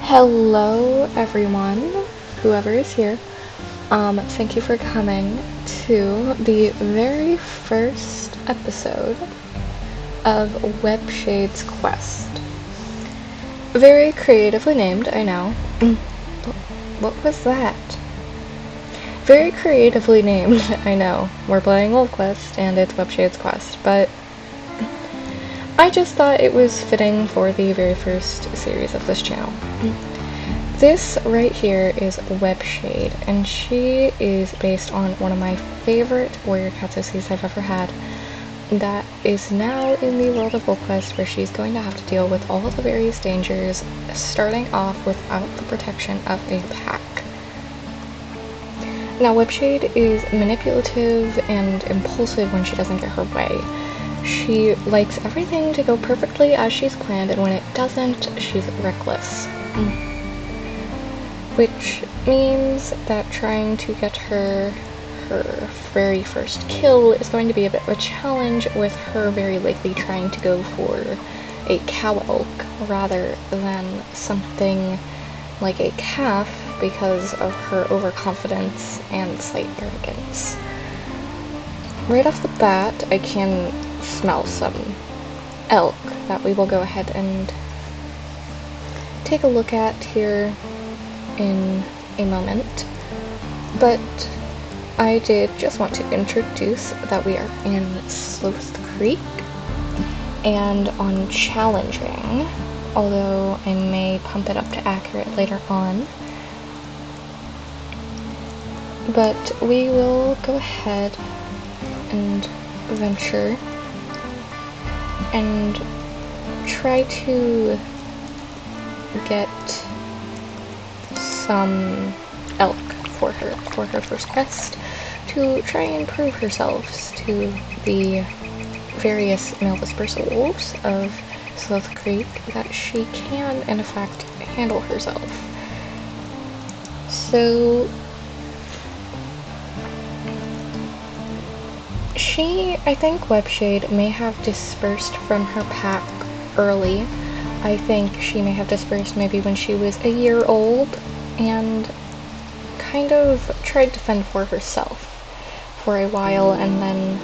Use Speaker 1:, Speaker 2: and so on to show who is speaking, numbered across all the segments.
Speaker 1: Hello everyone, whoever is here. Thank you for coming to the very first episode of Webshade's Quest. Very creatively named, I know. What was that? Very creatively named, I know. We're playing WolfQuest and it's Webshade's Quest, but I just thought it was fitting for the very first series of this channel. This right here is Webshade, and she is based on one of my favorite warrior cat OCs I've ever had. That is now in the world of WolfQuest, where she's going to have to deal with all of the various dangers, starting off without the protection of a pack. Now, Webshade is manipulative and impulsive when she doesn't get her way. She likes everything to go perfectly as she's planned, and when it doesn't, she's reckless. Which means that trying to get her very first kill is going to be a bit of a challenge, with her very likely trying to go for a cow elk rather than something like a calf because of her overconfidence and slight arrogance. Right off the bat, I can smell some elk that we will go ahead and take a look at here in a moment, but I did just want to introduce that we are in Sloth Creek and on challenging, although I may pump it up to accurate later on. But we will go ahead and venture and try to get some elk for her first quest, to try and prove herself to the various male dispersal wolves of Sloth Creek that she can in effect handle herself. So I think Webshade may have dispersed from her pack early. I think she may have dispersed maybe when she was a year old and kind of tried to fend for herself for a while, and then,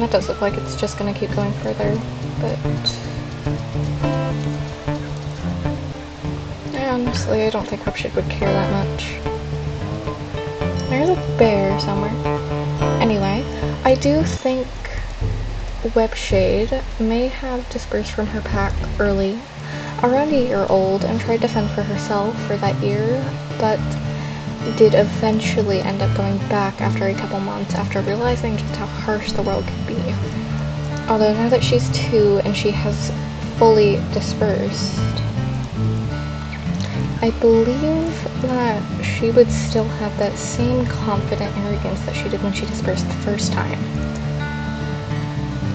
Speaker 1: that does look like it's just gonna keep going further, but honestly, I don't think Webshade would care that much. There's a bear somewhere. Anyway, I do think Webshade may have dispersed from her pack early, around a year old, and tried to fend for herself for that year, but did eventually end up going back after a couple months after realizing just how harsh the world could be. Although now that she's 2 and she has fully dispersed, I believe that she would still have that same confident arrogance that she did when she dispersed the first time.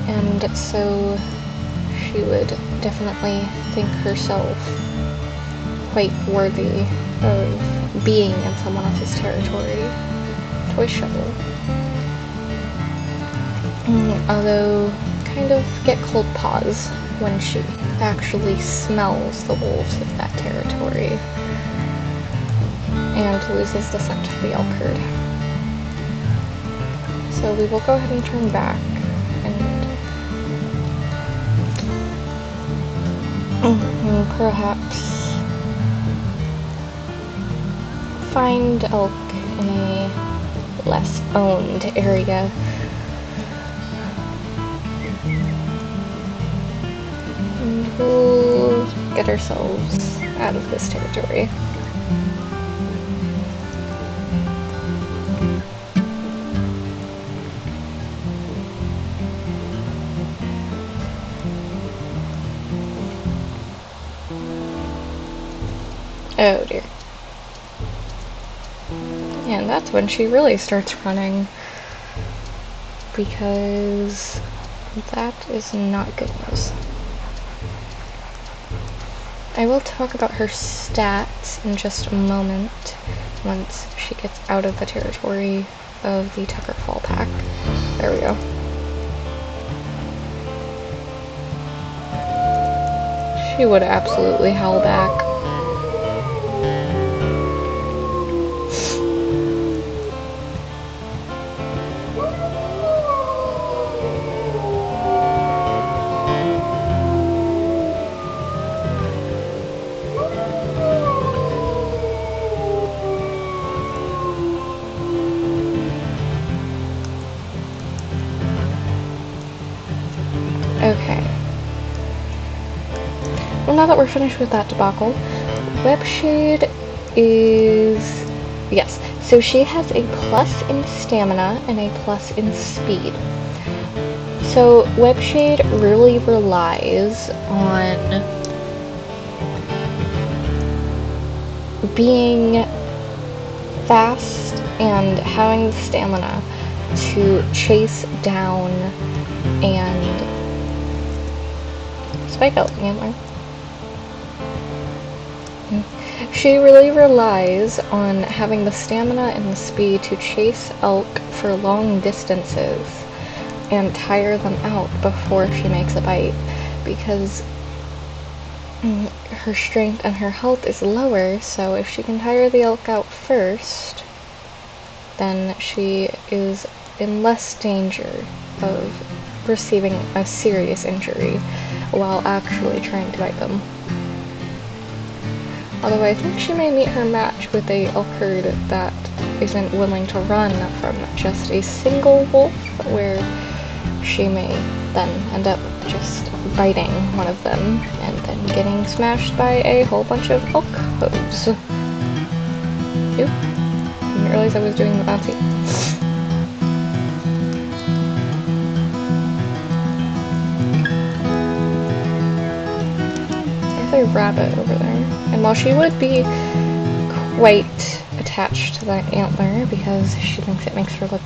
Speaker 1: And so she would definitely think herself quite worthy of being in someone else's territory. Toy shovel. Although, kind of get cold paws when she actually smells the wolves of that territory and loses the scent of the elk herd. So we will go ahead and turn back and perhaps find elk in a less owned area. And we'll get ourselves out of this territory. Oh dear. And that's when she really starts running, because that is not good news. I will talk about her stats in just a moment, once she gets out of the territory of the Tucker Fall pack. There we go. she would absolutely howl back. Okay. Well, now that we're finished with that debacle, Webshade is... Yes, so she has a plus in stamina and a plus in speed. So Webshade really relies on being fast and having the stamina to chase down and spike elk antler. She really relies on having the stamina and the speed to chase elk for long distances and tire them out before she makes a bite, because her strength and her health is lower, so if she can tire the elk out first, then she is in less danger of receiving a serious injury while actually trying to bite them. Although I think she may meet her match with a elk herd that isn't willing to run from just a single wolf, where she may then end up just biting one of them and then getting smashed by a whole bunch of elk hooves. Oop, didn't realize I was doing the bouncy. There's a rabbit over there. And while she would be quite attached to that antler because she thinks it makes her look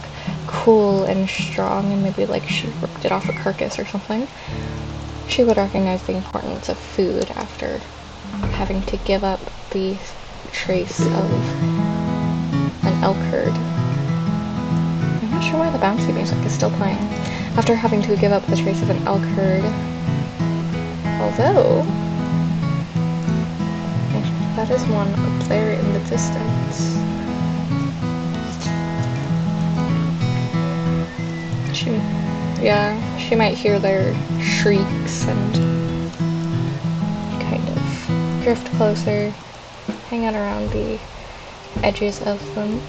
Speaker 1: cool and strong and maybe like she ripped it off a carcass or something, she would recognize the importance of food after having to give up the trace of an elk herd. I'm not sure why the bouncy music is still playing. After having to give up the trace of an elk herd. Although, that is one up there in the distance. She might hear their shrieks and kind of drift closer, hang out around the edges of them,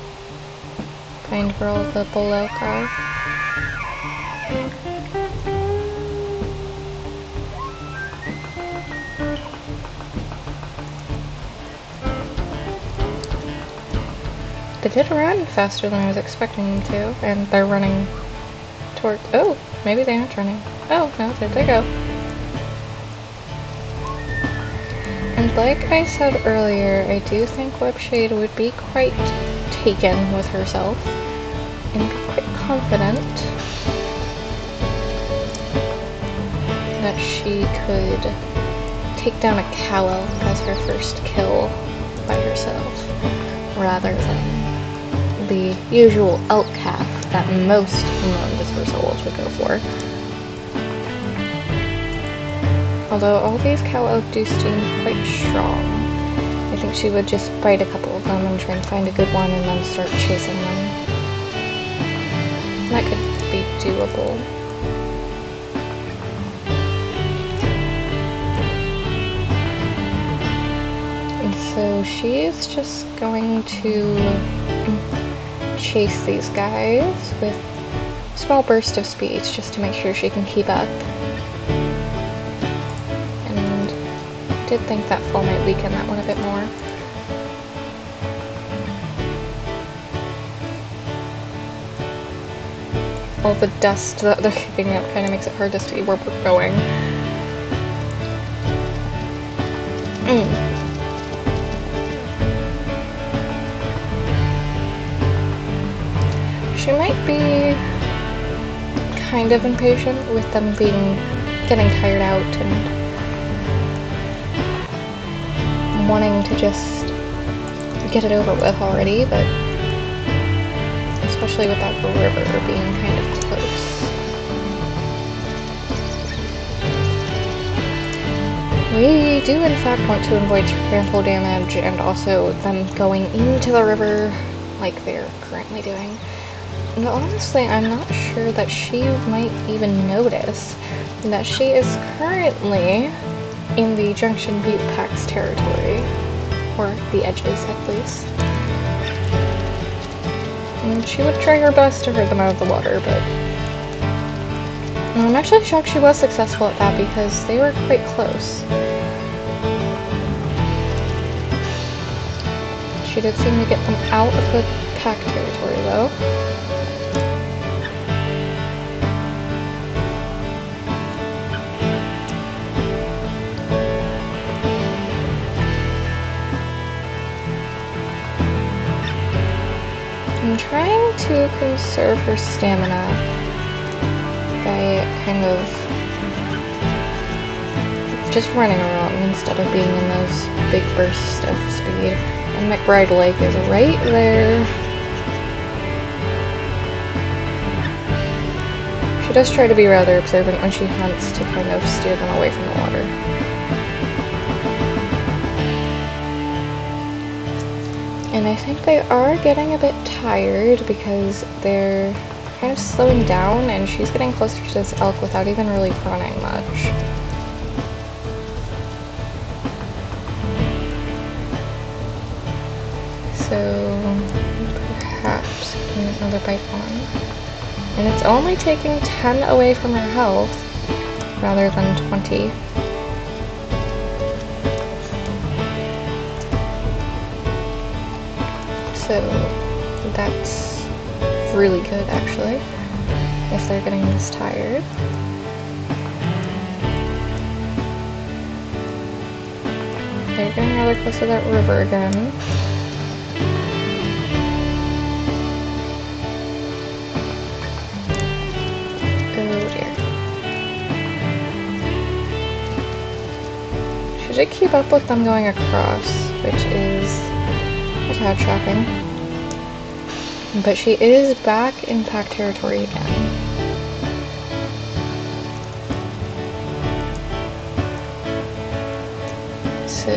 Speaker 1: find where all the bull elk are. They did run faster than I was expecting them to, and they're running toward... Oh, maybe they aren't running. Oh, no, there they go. And like I said earlier, I do think Webshade would be quite taken with herself, and be quite confident that she could take down a cow elk as her first kill by herself, rather than the usual elk calf that most non-dispersal wolves would go for. Although all these cow elk do seem quite strong, I think she would just bite a couple of them and try and find a good one and then start chasing them. That could be doable. And so she is just going to chase these guys with small bursts of speed just to make sure she can keep up. And I did think that fall might weaken that one a bit more. All the dust that they're kicking up kind of makes it hard to see where we're going. She might be kind of impatient with them getting tired out and wanting to just get it over with already, but especially with that river being kind of close. We I do in fact want to avoid trample damage and also them going into the river like they're currently doing. And honestly, I'm not sure that she might even notice that she is currently in the Junction Butte Pack's territory, or the edges at least. And she would try her best to herd them out of the water, but I'm actually shocked she was successful at that because they were quite close. She did seem to get them out of the pack territory though. I'm trying to conserve her stamina by kind of just running around instead of being in those big bursts of speed. And McBride Lake is right there. She does try to be rather observant when she hunts to kind of steer them away from the water. And I think they are getting a bit tired because they're kind of slowing down and she's getting closer to this elk without even really running much. So perhaps getting another bite on. And it's only taking 10 away from her health rather than 20. So that's really good actually, if they're getting this tired. They're getting rather close to that river again. Oh dear. She did keep up with them going across, which is a tad shocking. But she is back in pack territory again. So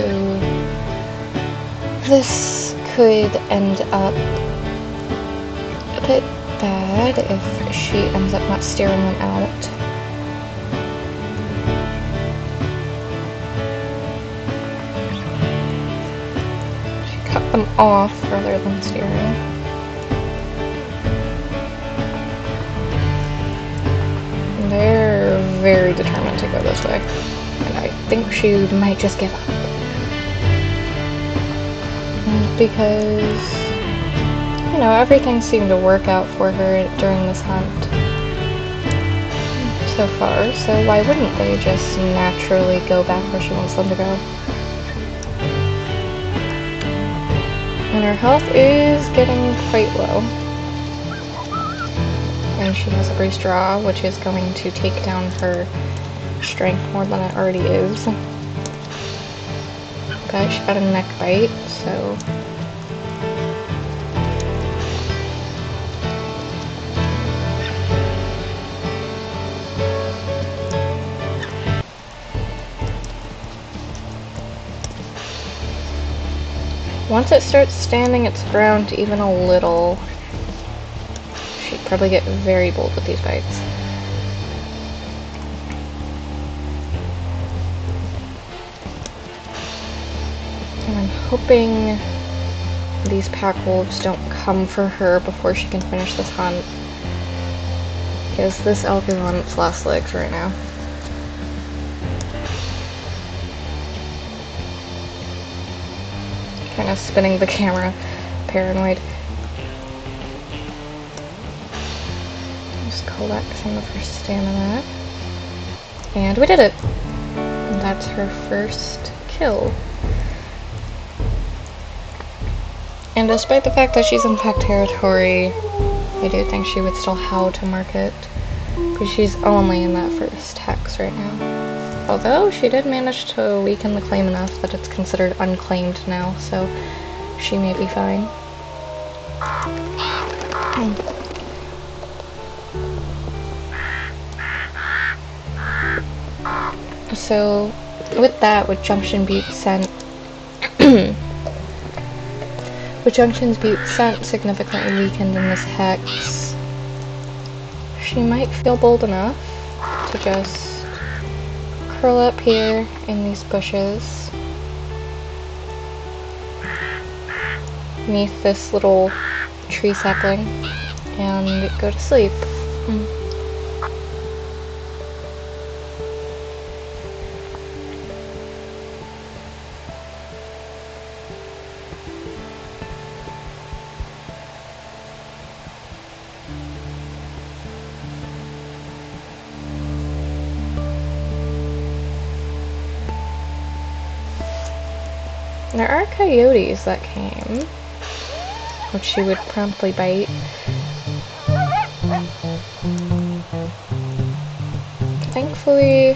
Speaker 1: this could end up a bit bad if she ends up not steering them out. She cut them off rather than steering. They're very determined to go this way, and I think she might just give up. Because, you know, everything seemed to work out for her during this hunt so far, so why wouldn't they just naturally go back where she wants them to go? And her health is getting quite low. And she has a bruised jaw, which is going to take down her strength more than it already is. But she got a neck bite, so... Once it starts standing its ground even a little, she'd probably get very bold with these bites. And I'm hoping these pack wolves don't come for her before she can finish this hunt, because this elk is on its last legs right now. Kind of spinning the camera, paranoid. Just collect some of her stamina. And we did it! And that's her first kill. And despite the fact that she's in pack territory, I do think she would still howl to market, because she's only in that first hex right now. Although she did manage to weaken the claim enough that it's considered unclaimed now, so she may be fine. So, with that, with Junction Butte sent, with Junction's Butte sent significantly weakened in this hex, she might feel bold enough to just curl up here in these bushes beneath this little tree sapling and go to sleep. There are coyotes that came, which she would promptly bite. Thankfully,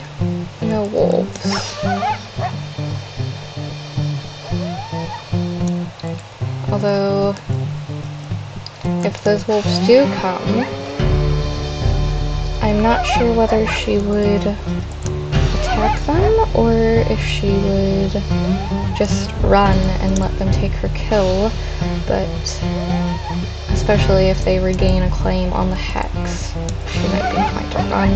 Speaker 1: no wolves. Although, if those wolves do come, I'm not sure whether she would attack them or if she would just run and let them take her kill, but especially if they regain a claim on the hex, she might be inclined to run.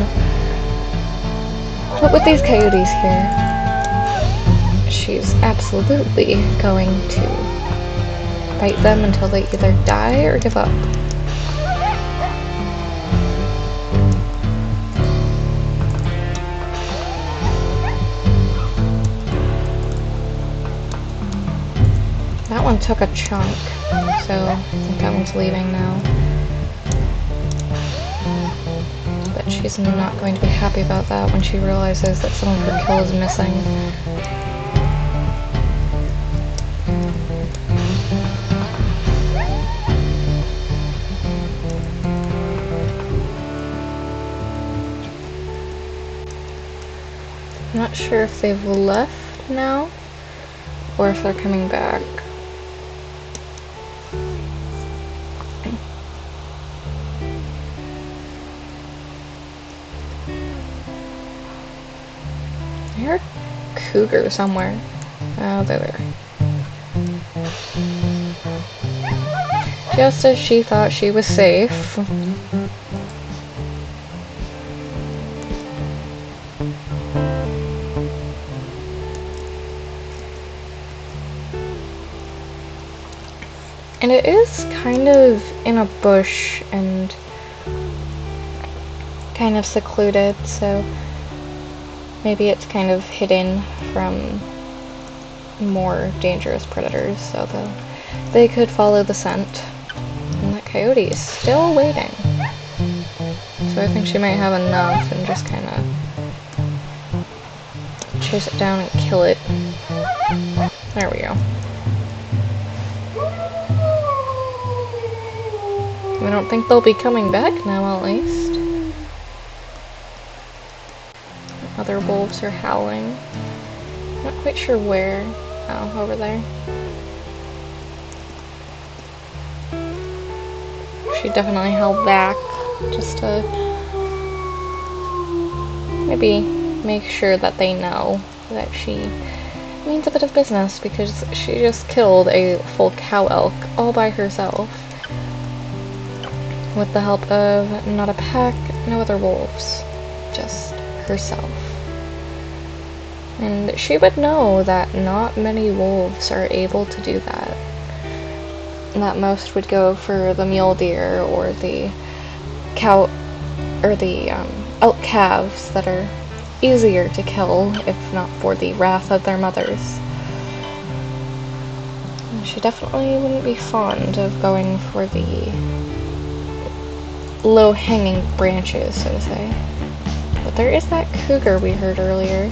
Speaker 1: But with these coyotes here, she's absolutely going to bite them until they either die or give up. That one took a chunk, so I think that one's leaving now. But she's not going to be happy about that when she realizes that some of her kill is missing. I'm not sure if they've left now or if they're coming back. I hear a cougar somewhere. Oh, they're there. Just as she thought she was safe. And it is kind of in a bush and kind of secluded, so maybe it's kind of hidden from more dangerous predators, so they could follow the scent. And that coyote is still waiting. So I think she might have enough and just kind of chase it down and kill it. There we go. I don't think they'll be coming back now, at least. Other wolves are howling. Not quite sure where. Oh, over there. She definitely held back just to maybe make sure that they know that she means a bit of business, because she just killed a full cow elk all by herself with the help of not a pack, no other wolves, just herself. And she would know that not many wolves are able to do that. That most would go for the mule deer or the cow or the elk calves that are easier to kill, if not for the wrath of their mothers. And she definitely wouldn't be fond of going for the low-hanging branches, so to say. But there is that cougar we heard earlier.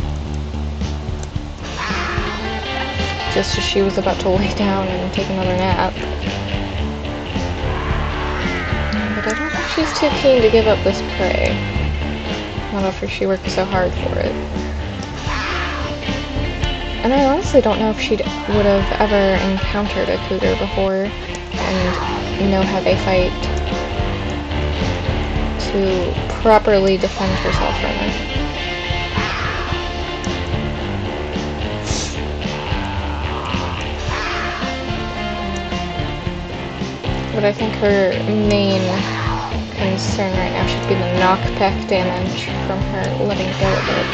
Speaker 1: Just as she was about to lay down and take another nap. But I don't think she's too keen to give up this prey. Not after she worked so hard for it. And I honestly don't know if she would have ever encountered a cougar before and know how they fight to properly defend herself from it. but I think her main concern right now should be the knockback damage from her letting go of it.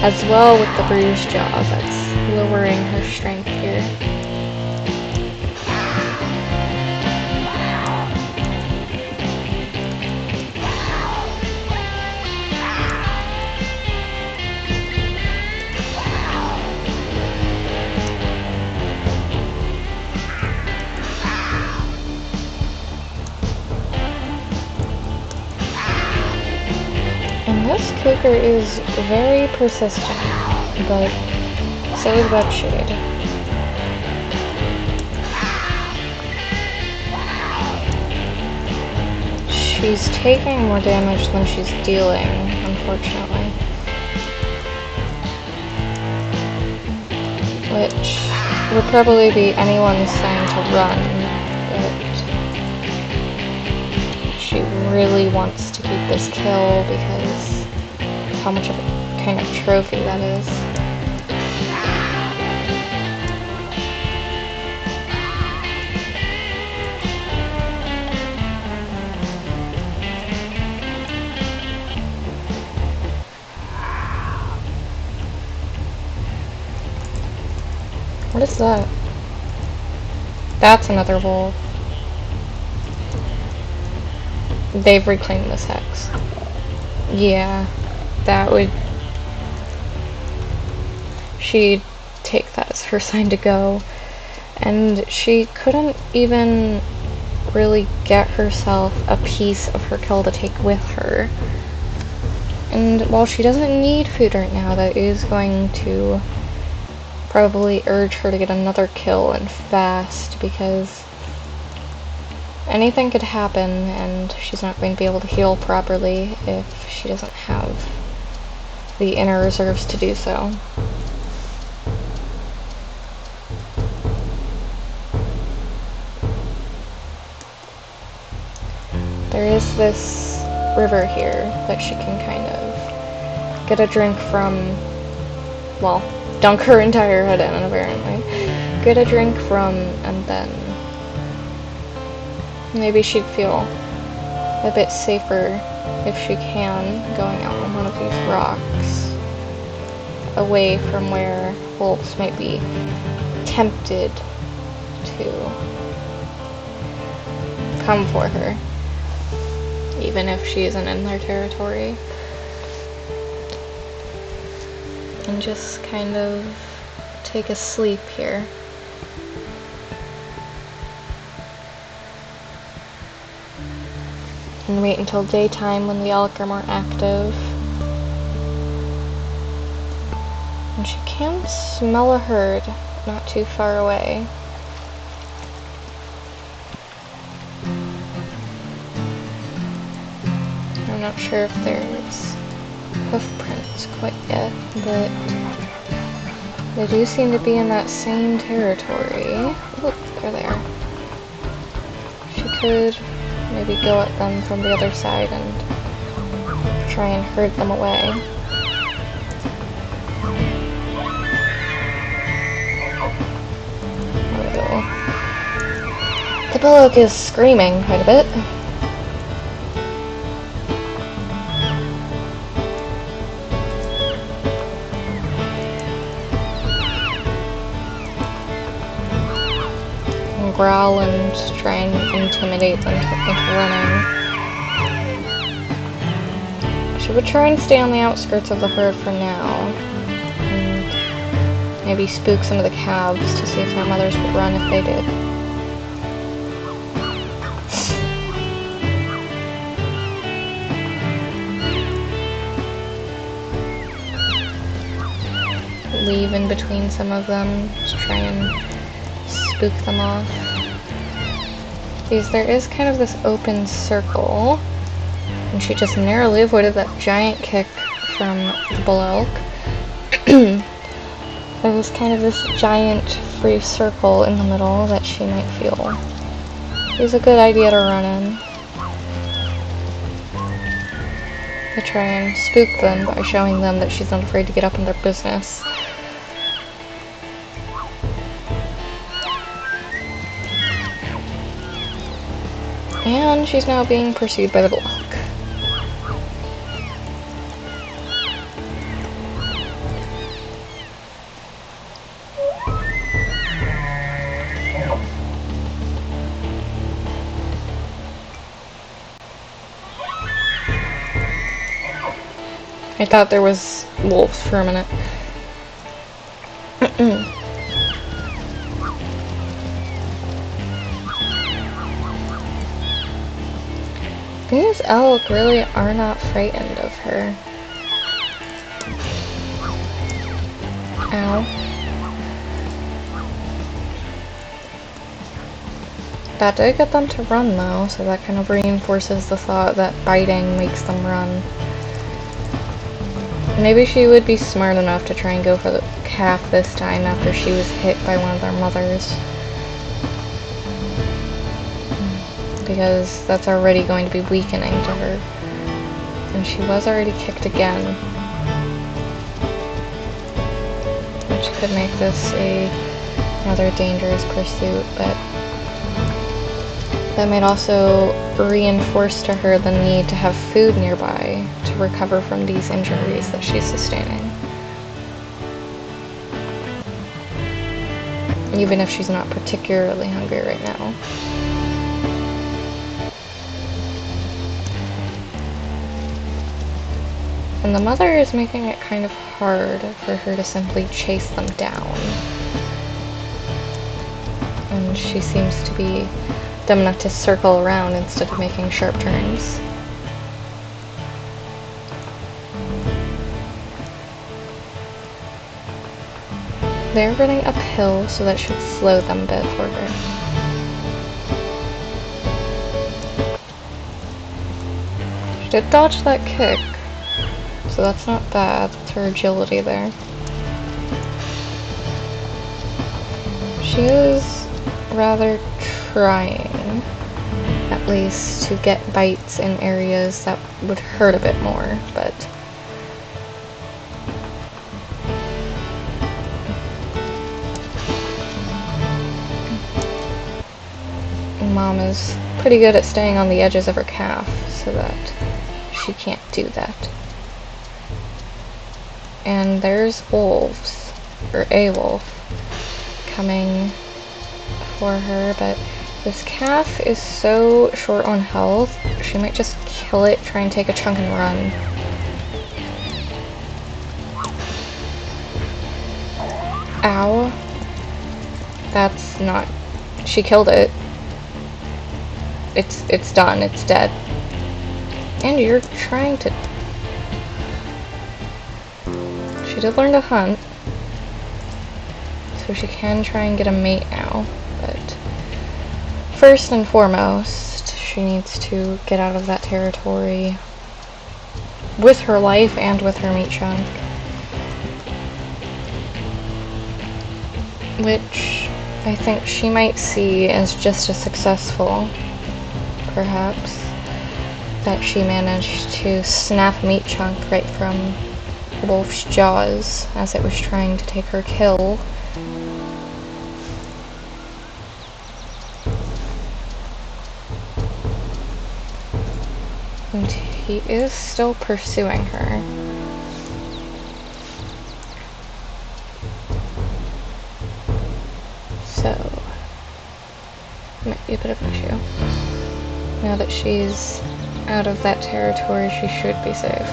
Speaker 1: As well with the bruised jaw, that's lowering her strength here. And this cougar is very persistent, but so is Webshade. She's taking more damage than she's dealing, unfortunately. Which would probably be anyone's sign to run, but she really wants to keep this kill because of how much of a kind of trophy that is. What is that? That's another wolf. They've reclaimed this hex. Yeah, that would... She'd take that as her sign to go. And she couldn't even really get herself a piece of her kill to take with her. And while she doesn't need food right now, that is going to probably urge her to get another kill and fast, because anything could happen and she's not going to be able to heal properly if she doesn't have the inner reserves to do so. There is this river here that she can kind of get a drink from, well, dunk her entire head in, apparently. Get a drink from, and then maybe she'd feel a bit safer if she can, going out on one of these rocks, away from where wolves might be tempted to come for her, even if she isn't in their territory. And just kind of take a sleep here. And wait until daytime when the elk are more active. And she can smell a herd not too far away. I'm not sure if there's hoof prints quite yet, but they do seem to be in that same territory. Look, they're there. She could maybe go at them from the other side and try and herd them away. Oh. The bull elk is screaming quite a bit. Growl and try and intimidate them into running. She would try and stay on the outskirts of the herd for now, and maybe spook some of the calves to see if their mothers would run if they did. Leave in between some of them to try and spook them off. Because there is kind of this open circle, and she just narrowly avoided that giant kick from the bull elk. There was kind of this giant free circle in the middle that she might feel is a good idea to run in. To try and spook them by showing them that she's not afraid to get up in their business. And she's now being pursued by the block. I thought there was wolves for a minute. These elk really are not frightened of her. Ow. That did get them to run though, so that kind of reinforces the thought that biting makes them run. Maybe she would be smart enough to try and go for the calf this time after she was hit by one of their mothers. Because that's already going to be weakening to her. And she was already kicked again. Which could make this another dangerous pursuit, but that might also reinforce to her the need to have food nearby to recover from these injuries that she's sustaining. Even if she's not particularly hungry right now. And the mother is making it kind of hard for her to simply chase them down. And she seems to be dumb enough to circle around instead of making sharp turns. They're running uphill, so that should slow them a bit for her. She did dodge that kick, so that's not bad. That's her agility there. She is rather trying, at least, to get bites in areas that would hurt a bit more, but Mom is pretty good at staying on the edges of her calf so that she can't do that. And there's wolves, or a wolf, coming for her, but this calf is so short on health, she might just kill it, try and take a chunk and run. Ow. That's not... She killed it. It's done, it's dead. And you're trying to... She did learn to hunt, so she can try and get a mate now, but first and foremost, she needs to get out of that territory with her life and with her meat chunk. Which I think she might see as just as successful, perhaps, that she managed to snap meat chunk right from Wolf's jaws as it was trying to take her kill. And he is still pursuing her. So, might be a bit of an issue. Now that she's out of that territory, she should be safe.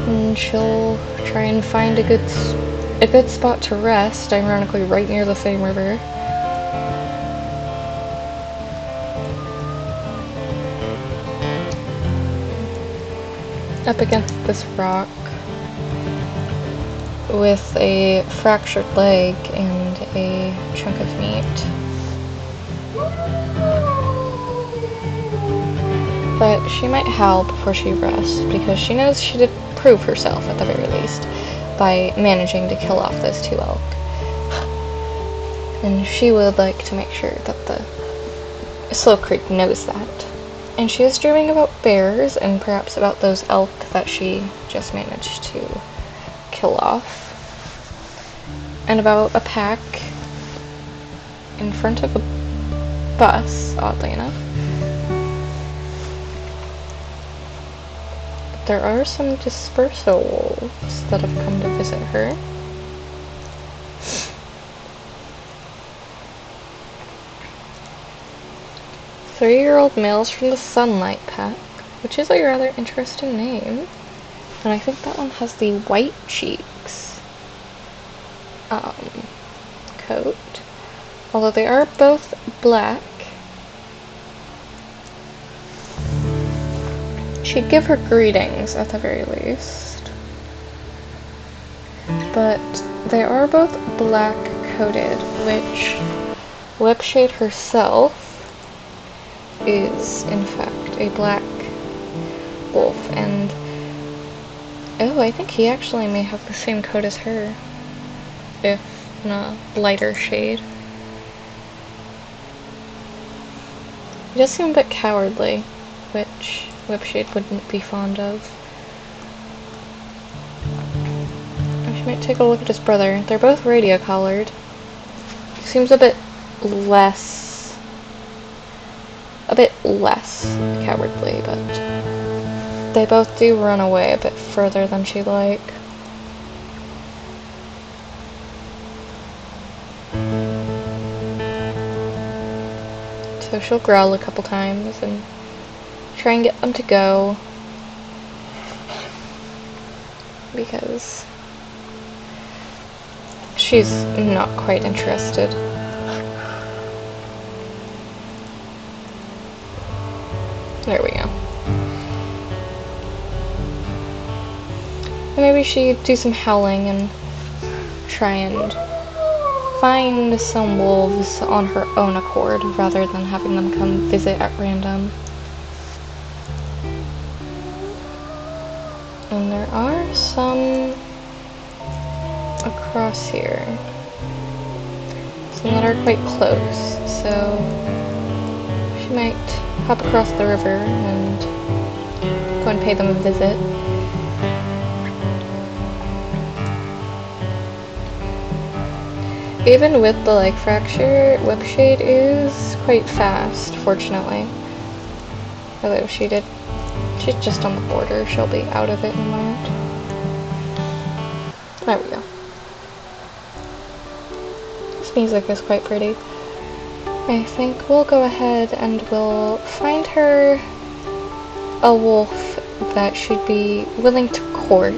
Speaker 1: And she'll try and find a good spot to rest, ironically right near the same river. Up against this rock with a fractured leg and a chunk of meat. But she might howl before she rests, because she knows she did prove herself, at the very least, by managing to kill off those two elk. And she would like to make sure that the Slow Creek knows that. And she is dreaming about bears, and perhaps about those elk that she just managed to kill off. And about a pack in front of a bus, oddly enough. But there are some dispersal wolves that have come to visit her. Three-year-old males from the Sunlight Pack, which is a rather interesting name. And I think that one has the White Cheeks coat. Although they are both black. She'd give her greetings at the very least. But they are both black coated, which Webshade herself is in fact a black wolf, and oh, I think he actually may have the same coat as her, if in a lighter shade. He does seem a bit cowardly, which Webshade wouldn't be fond of. I might take a look at his brother. They're both radio collared. He seems a bit less cowardly, but they both do run away a bit further than she'd like. So she'll growl a couple times and try and get them to go, because she's not quite interested. There we go. Maybe she'd do some howling and try and find some wolves on her own accord rather than having them come visit at random. And there are some across here. Some that are quite close, so she might hop across the river and go and pay them a visit. Even with the leg fracture, Webshade is quite fast, fortunately. Although she's just on the border, she'll be out of it in a moment. There we go. This music is quite pretty. I think we'll go ahead and we'll find her a wolf that should be willing to court,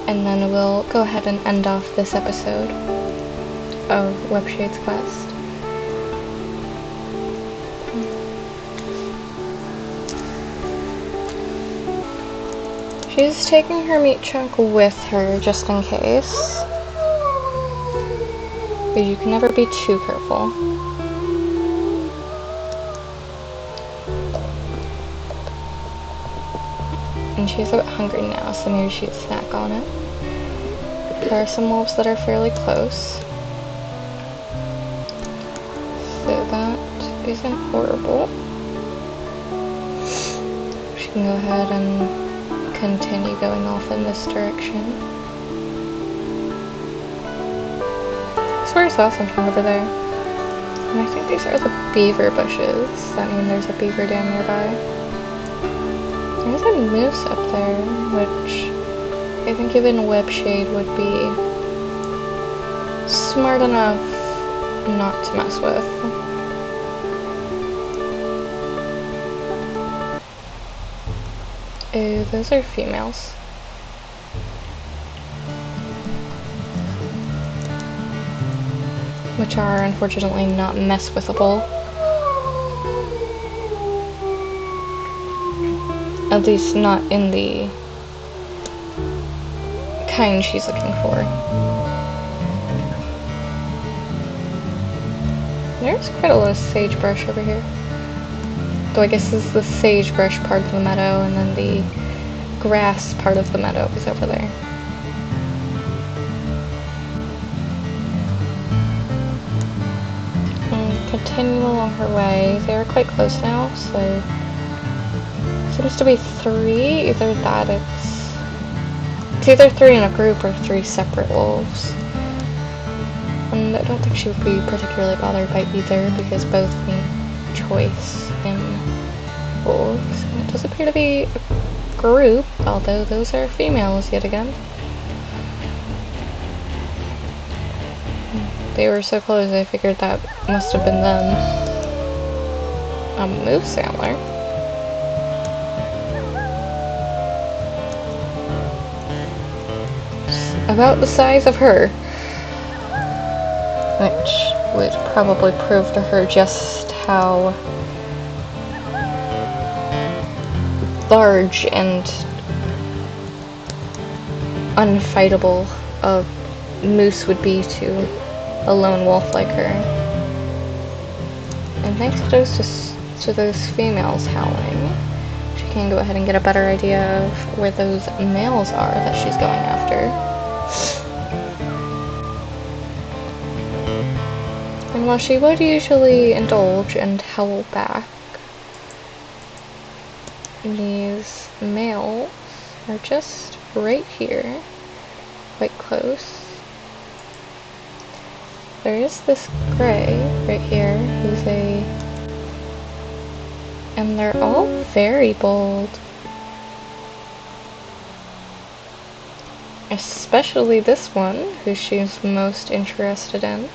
Speaker 1: and then we'll go ahead and end off this episode of Webshade's quest. She's taking her meat chunk with her just in case, but you can never be too careful. And she's a bit hungry now, so maybe she'd snack on it. There are some wolves that are fairly close, so that isn't horrible. She can go ahead and continue going off in this direction. I swear I saw something over there. And I think these are the beaver bushes. That means there's a beaver dam nearby. There's a moose up there, which I think even Webshade would be smart enough not to mess with. Oh, those are females. Which are unfortunately not mess withable. At least not in the kind she's looking for. There's quite a lot of sagebrush over here. So I guess this is the sagebrush part of the meadow, and then the grass part of the meadow is over there. And continue along her way. They are quite close now, so seems to be three. Either that it's either three in a group or three separate wolves. and I don't think she would be particularly bothered by either, because both meet choice in wolves. It does appear to be a group, although those are females yet again. They were so close, I figured that must have been them. A moose antler. About the size of her. Which would probably prove to her just how large and unfightable a moose would be to a lone wolf like her. And thanks to those females howling, she can go ahead and get a better idea of where those males are that she's going after. And while she would usually indulge and howl back, these males are just right here, quite close. There is this gray right here, and they're all very bold. Especially this one, who she's most interested in.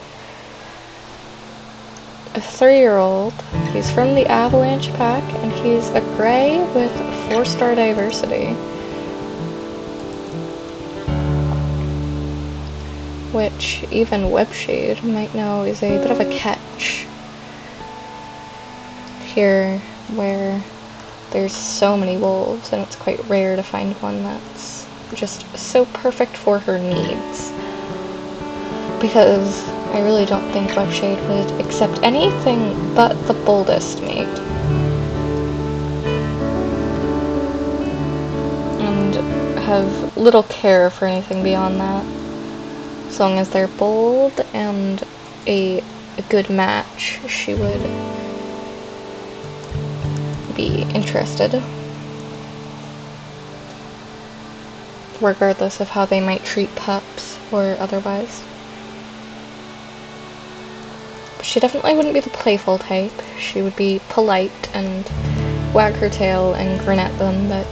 Speaker 1: A 3-year-old. He's from the Avalanche Pack, and he's a gray with 4-star diversity. Which even Webshade might know is a bit of a catch. Here, where there's so many wolves, and it's quite rare to find one that's just so perfect for her needs. Because I really don't think Webshade would accept anything but the boldest mate. And have little care for anything beyond that. As long as they're bold and a good match, she would be interested. Regardless of how they might treat pups or otherwise. She definitely wouldn't be the playful type. She would be polite and wag her tail and grin at them, but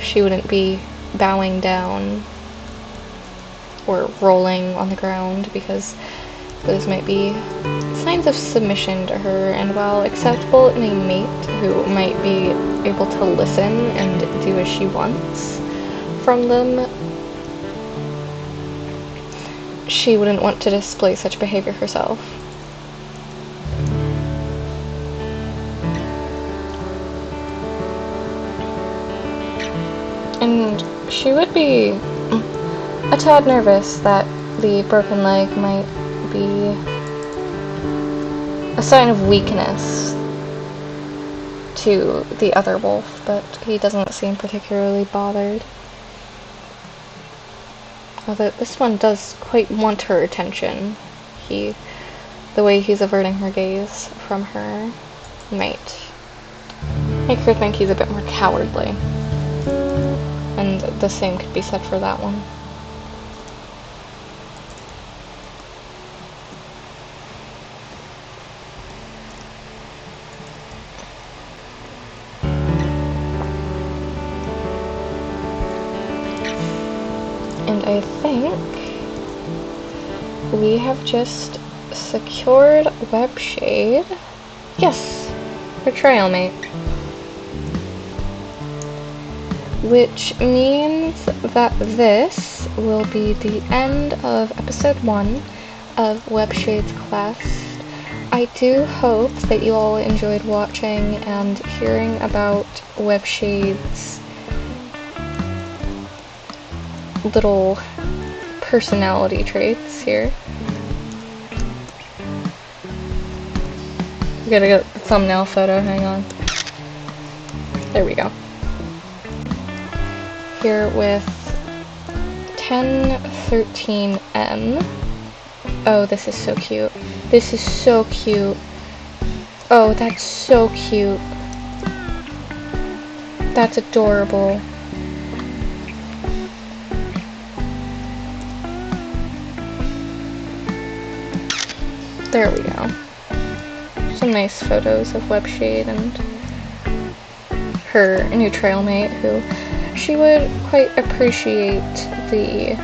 Speaker 1: she wouldn't be bowing down or rolling on the ground, because those might be signs of submission to her, and while acceptable in a mate who might be able to listen and do as she wants from them, she wouldn't want to display such behavior herself. And she would be a tad nervous that the broken leg might be a sign of weakness to the other wolf, but he doesn't seem particularly bothered. Although this one does quite want her attention. The way he's averting her gaze from her might make her think he's a bit more cowardly. And the same could be said for that one. And I think we have just secured Webshade. Yes, her trail mate. Which means that this will be the end of episode 1 of Webshade's quest. I do hope that you all enjoyed watching and hearing about Webshade's little personality traits here. We gotta get the thumbnail photo, hang on. There we go. Here with 1013M. Oh, this is so cute. This is so cute. Oh, that's so cute. That's adorable. There we go. Some nice photos of Webshade and her new trailmate, who she would quite appreciate the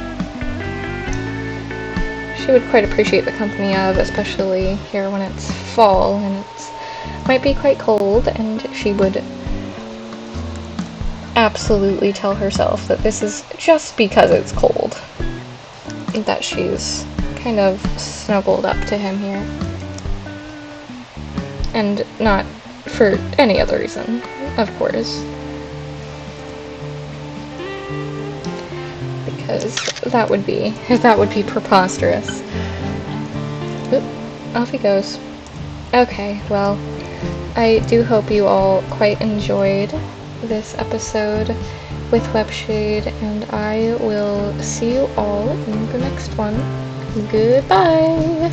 Speaker 1: company of, especially here when it's fall and it might be quite cold, and she would absolutely tell herself that this is just because it's cold that she's kind of snuggled up to him here, and not for any other reason, of course, because that would be preposterous. Oop, off he goes. Okay, well, I do hope you all quite enjoyed this episode with Webshade, and I will see you all in the next one. Goodbye!